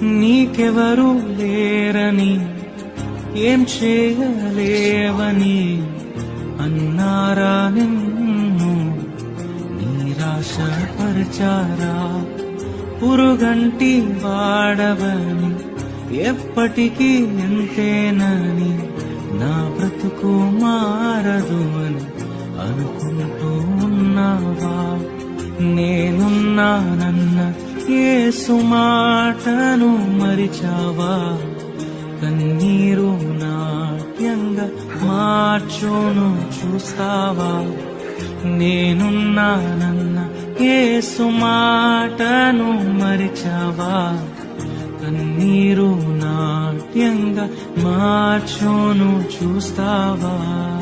నీకెవరు లేరని ఏం చేయలేవని అన్నారా నిన్ను నిరాశపరిచారా? పురుగంటి వాడవని ఎప్పటికీ ఎంతేనని నా బ్రతుకు మారదు అని అనుకుంటూ ఉన్నావా? నేనున్నానన్న యేసు మాటను మరిచావా? కన్నీరు నాట్యంగా మార్చును చూస్తావా? నేనున్నానన్న యేసు మాటను మరిచావా? కన్నీరు నాట్యంగా మార్చును చూస్తావా?